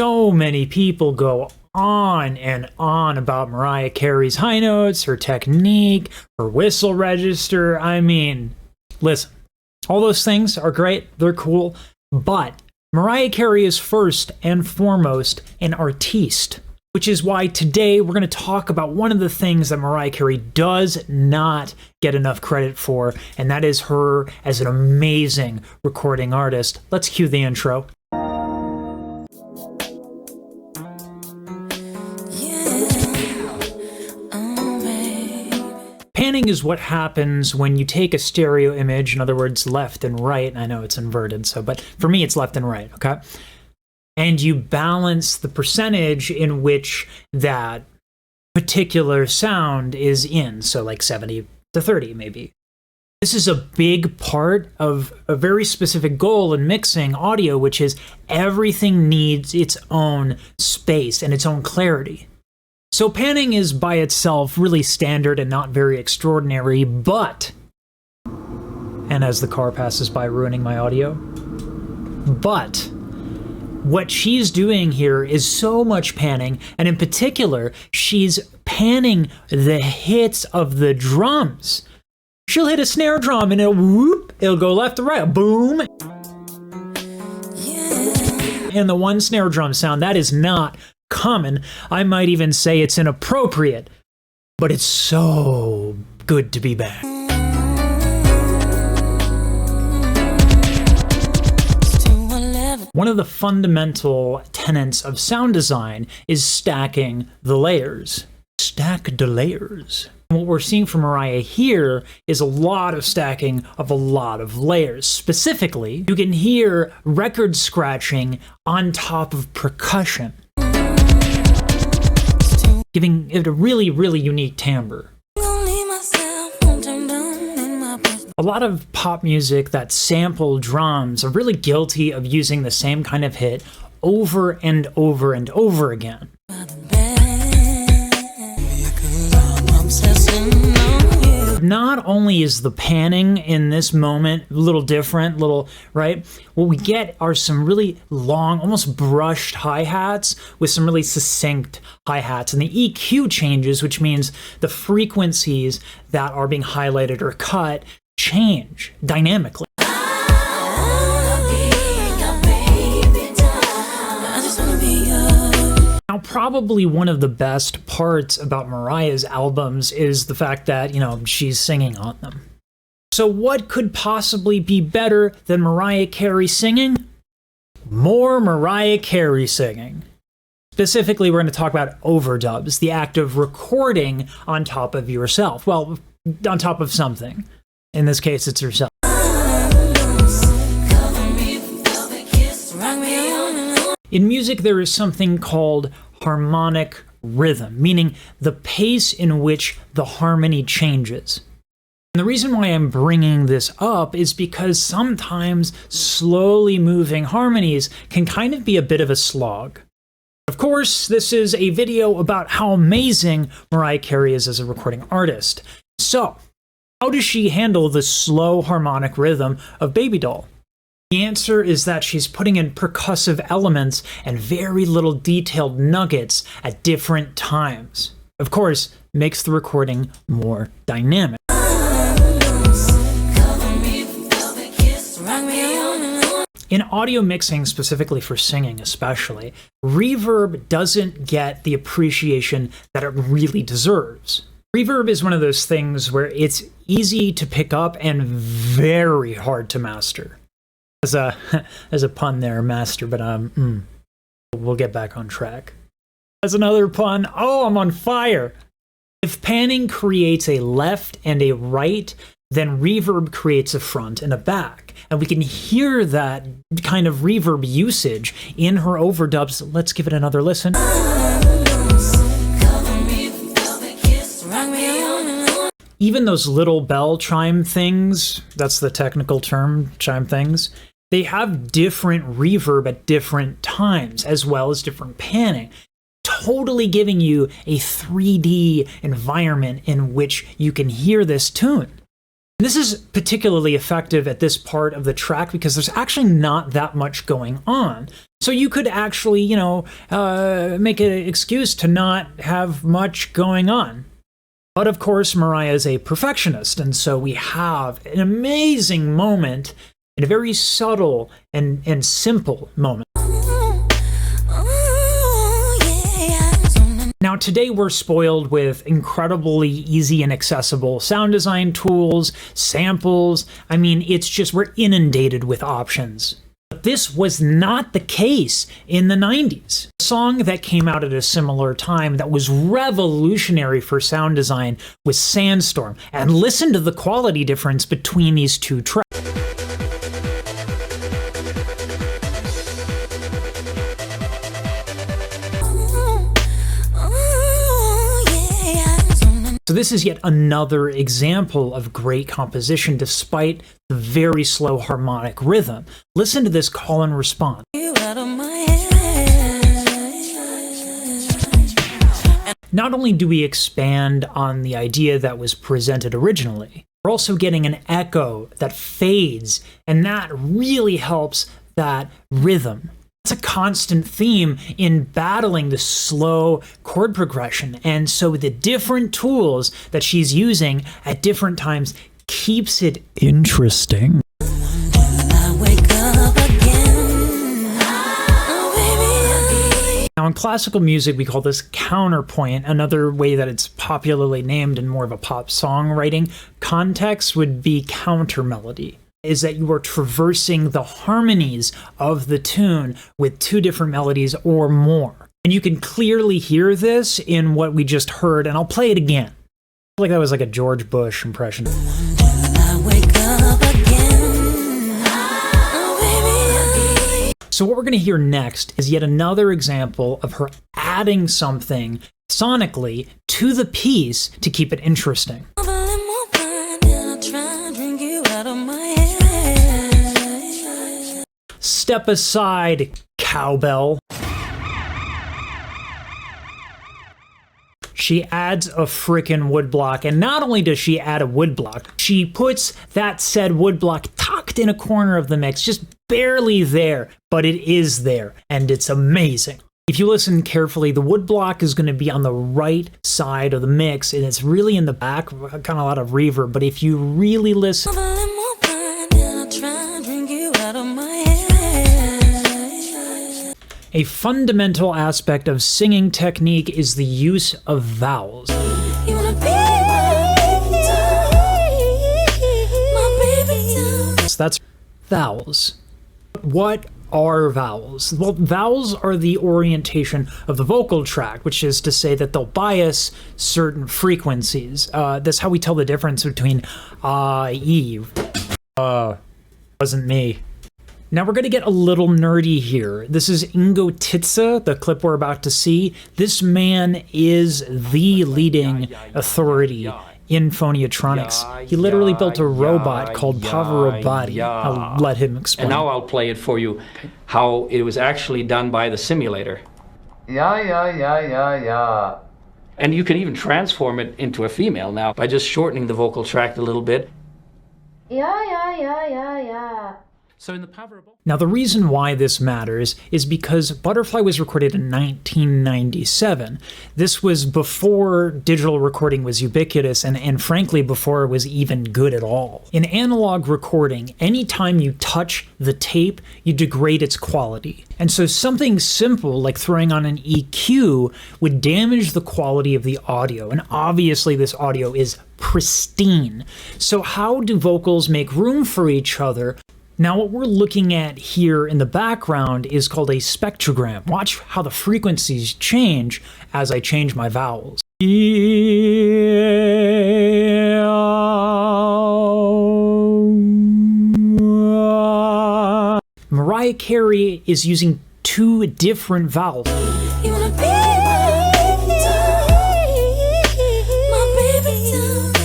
so many people go on and on about Mariah Carey's high notes, her technique, her whistle register. I mean, listen, all those things are great, they're cool, but Mariah Carey is first and foremost an artiste, which is why today we're going to talk about one of the things that Mariah Carey does not get enough credit for, and that is her as an amazing recording artist. Let's cue the intro. Panning is what happens when you take a stereo image, in other words, left and right. I know it's inverted, but for me it's left and right, okay? And you balance the percentage in which that particular sound is in, so like 70 to 30 maybe. This is a big part of a very specific goal in mixing audio, which is everything needs its own space and its own clarity. So panning is by itself really standard and not very extraordinary, but, and as the car passes by ruining my audio, but what she's doing here is so much panning, and in particular, she's panning the hits of the drums. She'll hit a snare drum and it'll whoop, it'll go left to right, boom. And the one snare drum sound, that is not common. I might even say it's inappropriate, but it's so good to be back. One of the fundamental tenets of sound design is stacking the layers. Stack the layers. What we're seeing from Mariah here is a lot of stacking of a lot of layers. Specifically, you can hear record scratching on top of percussion, giving it a really, really unique timbre. A lot of pop music that sample drums are really guilty of using the same kind of hit over and over and over again. Not only is the panning in this moment a little different, right? What we get are some really long, almost brushed hi-hats with some really succinct hi-hats. And the EQ changes, which means the frequencies that are being highlighted or cut change dynamically. Now, probably one of the best parts about Mariah's albums is the fact that, she's singing on them. So what could possibly be better than Mariah Carey singing? More Mariah Carey singing. Specifically, we're going to talk about overdubs, the act of recording on top of yourself. Well, on top of something. In this case, it's yourself. In music, there is something called harmonic rhythm, meaning the pace in which the harmony changes. And the reason why I'm bringing this up is because sometimes slowly moving harmonies can kind of be a bit of a slog. Of course, this is a video about how amazing Mariah Carey is as a recording artist. So, how does she handle the slow harmonic rhythm of Babydoll? The answer is that she's putting in percussive elements and very little detailed nuggets at different times. Of course, makes the recording more dynamic. In audio mixing, specifically for singing especially, reverb doesn't get the appreciation that it really deserves. Reverb is one of those things where it's easy to pick up and very hard to master. As a pun there, master, but we'll get back on track. As another pun, oh, I'm on fire! If panning creates a left and a right, then reverb creates a front and a back. And we can hear that kind of reverb usage in her overdubs. Let's give it another listen. Even those little bell chime things, that's the technical term, chime things, they have different reverb at different times, as well as different panning, totally giving you a 3D environment in which you can hear this tune. This is particularly effective at this part of the track because there's actually not that much going on. So you could actually, make an excuse to not have much going on. But of course, Mariah is a perfectionist, and so we have an amazing moment and a very subtle and simple moment. Now, today we're spoiled with incredibly easy and accessible sound design tools, samples. I mean, we're inundated with options. But this was not the case in the 90s. A song that came out at a similar time that was revolutionary for sound design was Sandstorm. And listen to the quality difference between these two tracks. So this is yet another example of great composition despite the very slow harmonic rhythm. Listen to this call and response. Not only do we expand on the idea that was presented originally, we're also getting an echo that fades, and that really helps that rhythm. It's a constant theme in battling the slow chord progression, and so the different tools that she's using at different times keeps it interesting. Now, in classical music, we call this counterpoint. Another way that it's popularly named in more of a pop songwriting context would be counter melody. Is that you are traversing the harmonies of the tune with two different melodies or more. And you can clearly hear this in what we just heard, and I'll play it again. I feel like that was like a George Bush impression. So what we're going to hear next is yet another example of her adding something sonically to the piece to keep it interesting. Step aside, cowbell. She adds a frickin' woodblock, and not only does she add a woodblock, she puts that said woodblock tucked in a corner of the mix, just barely there, but it is there, and it's amazing. If you listen carefully, the woodblock is going to be on the right side of the mix, and it's really in the back, kind of a lot of reverb, but if you really listen... A fundamental aspect of singing technique is the use of vowels. That's vowels. What are vowels? Well, vowels are the orientation of the vocal tract, which is to say that they'll bias certain frequencies. That's how we tell the difference between E. Wasn't me. Now we're going to get a little nerdy here. This is Ingo Titze, the clip we're about to see. This man is the leading authority in phoniatronics. He literally built a robot called Pavarobody. I'll let him explain. And now I'll play it for you, how it was actually done by the simulator. And you can even transform it into a female now by just shortening the vocal tract a little bit. So in the Now, the reason why this matters is because Butterfly was recorded in 1997. This was before digital recording was ubiquitous and frankly before it was even good at all. In analog recording, anytime you touch the tape, you degrade its quality. And so something simple like throwing on an EQ would damage the quality of the audio. And obviously this audio is pristine. So how do vocals make room for each other? Now what we're looking at here in the background is called a spectrogram. Watch how the frequencies change as I change my vowels. Mariah Carey is using two different vowels.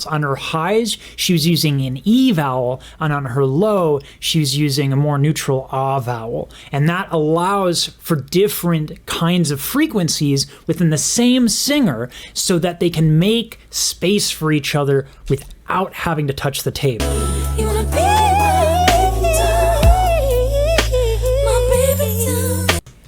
vowels. On her highs, she was using an E vowel, and on her low, she was using a more neutral ah vowel. And that allows for different kinds of frequencies within the same singer so that they can make space for each other without having to touch the tape. You wanna be my baby.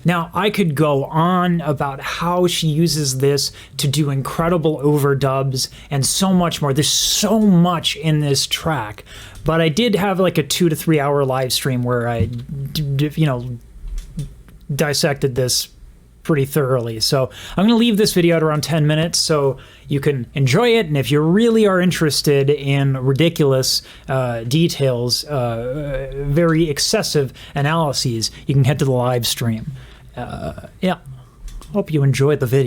Now, I could go on about how she uses this to do incredible overdubs and so much more. There's so much in this track, but I did have like a 2 to 3 hour live stream where I, dissected this pretty thoroughly. So I'm going to leave this video at around 10 minutes so you can enjoy it. And if you really are interested in ridiculous details, very excessive analyses, you can head to the live stream. Yeah, hope you enjoyed the video.